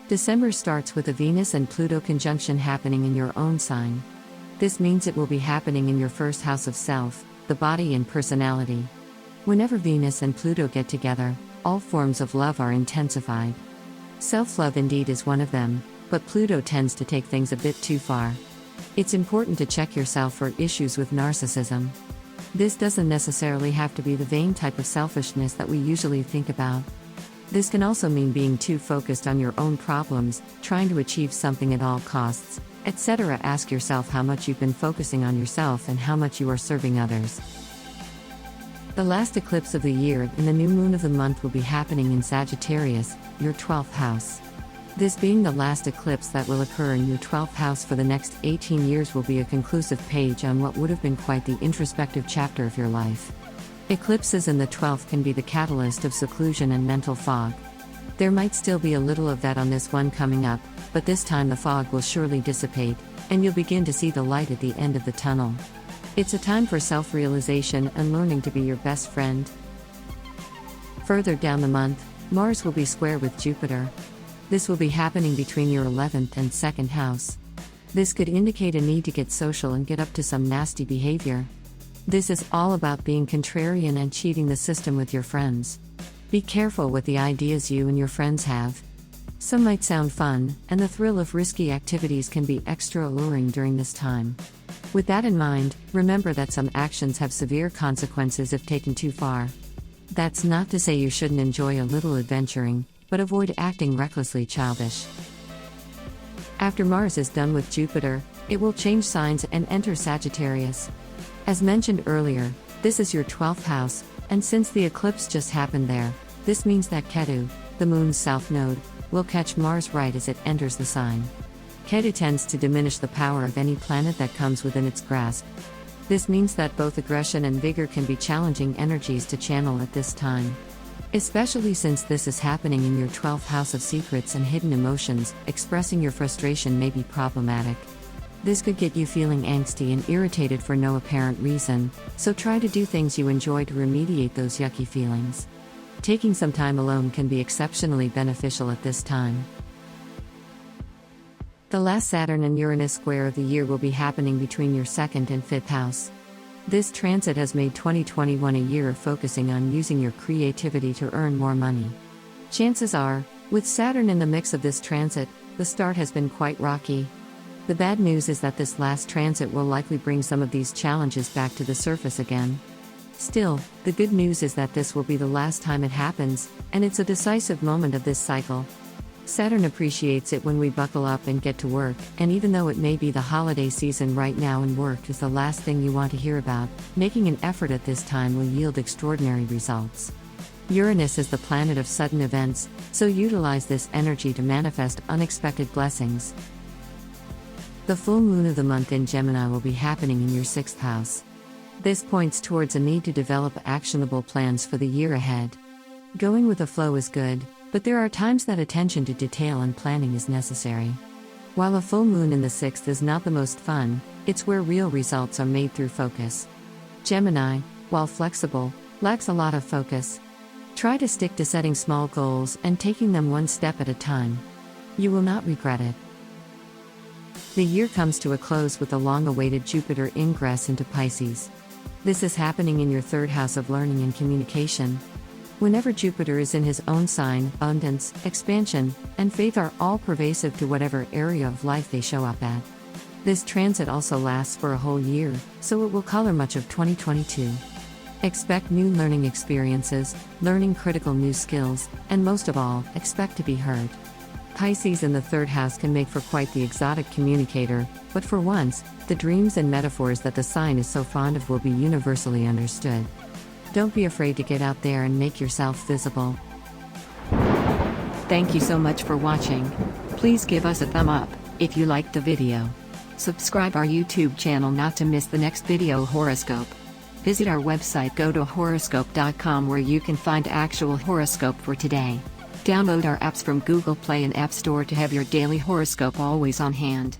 December starts with a Venus and Pluto conjunction happening in your own sign. This means it will be happening in your first house of self, the body and personality. Whenever Venus and Pluto get together, all forms of love are intensified. Self-love indeed is one of them, but Pluto tends to take things a bit too far. It's important to check yourself for issues with narcissism. This doesn't necessarily have to be the vain type of selfishness that we usually think about. This can also mean being too focused on your own problems, trying to achieve something at all costs, etc. Ask yourself how much you've been focusing on yourself and how much you are serving others. The last eclipse of the year and the new moon of the month will be happening in Sagittarius, your 12th house. This being the last eclipse that will occur in your 12th house for the next 18 years will be a conclusive page on what would have been quite the introspective chapter of your life. Eclipses in the 12th can be the catalyst of seclusion and mental fog. There might still be a little of that on this one coming up, but this time the fog will surely dissipate, and you'll begin to see the light at the end of the tunnel. It's a time for self-realization and learning to be your best friend. Further down the month, Mars will be square with Jupiter. This will be happening between your 11th and 2nd house. This could indicate a need to get social and get up to some nasty behavior. This is all about being contrarian and cheating the system with your friends. Be careful with the ideas you and your friends have. Some might sound fun, and the thrill of risky activities can be extra alluring during this time. With that in mind, remember that some actions have severe consequences if taken too far. That's not to say you shouldn't enjoy a little adventuring, but avoid acting recklessly childish. After Mars is done with Jupiter, it will change signs and enter Sagittarius. As mentioned earlier, this is your 12th house, and since the eclipse just happened there, this means that Ketu, the moon's south node, will catch Mars right as it enters the sign. Ketu tends to diminish the power of any planet that comes within its grasp. This means that both aggression and vigor can be challenging energies to channel at this time. Especially since this is happening in your 12th house of secrets and hidden emotions, expressing your frustration may be problematic. This could get you feeling angsty and irritated for no apparent reason, so try to do things you enjoy to remediate those yucky feelings. Taking some time alone can be exceptionally beneficial at this time. The last Saturn and Uranus square of the year will be happening between your 2nd and 5th house. This transit has made 2021 a year of focusing on using your creativity to earn more money. Chances are, with Saturn in the mix of this transit, the start has been quite rocky. The bad news is that this last transit will likely bring some of these challenges back to the surface again. Still, the good news is that this will be the last time it happens, and it's a decisive moment of this cycle. Saturn appreciates it when we buckle up and get to work, and even though it may be the holiday season right now and work is the last thing you want to hear about, making an effort at this time will yield extraordinary results. Uranus is the planet of sudden events, so utilize this energy to manifest unexpected blessings. The full moon of the month in Gemini will be happening in your 6th house. This points towards a need to develop actionable plans for the year ahead. Going with the flow is good, but there are times that attention to detail and planning is necessary. While a full moon in the 6th is not the most fun, it's where real results are made through focus. Gemini, while flexible, lacks a lot of focus. Try to stick to setting small goals and taking them one step at a time. You will not regret it. The year comes to a close with the long-awaited Jupiter ingress into Pisces. This is happening in your 3rd house of learning and communication. Whenever Jupiter is in his own sign, abundance, expansion, and faith are all pervasive to whatever area of life they show up at. This transit also lasts for a whole year, so it will color much of 2022. Expect new learning experiences, learning critical new skills, and most of all, expect to be heard. Pisces in the 3rd house can make for quite the exotic communicator, but for once, the dreams and metaphors that the sign is so fond of will be universally understood. Don't be afraid to get out there and make yourself visible. Thank you so much for watching. Please give us a thumb up if you liked the video. Subscribe our YouTube channel not to miss the next video horoscope. Visit our website GoToHoroscope.com where you can find actual horoscope for today. Download our apps from Google Play and App Store to have your daily horoscope always on hand.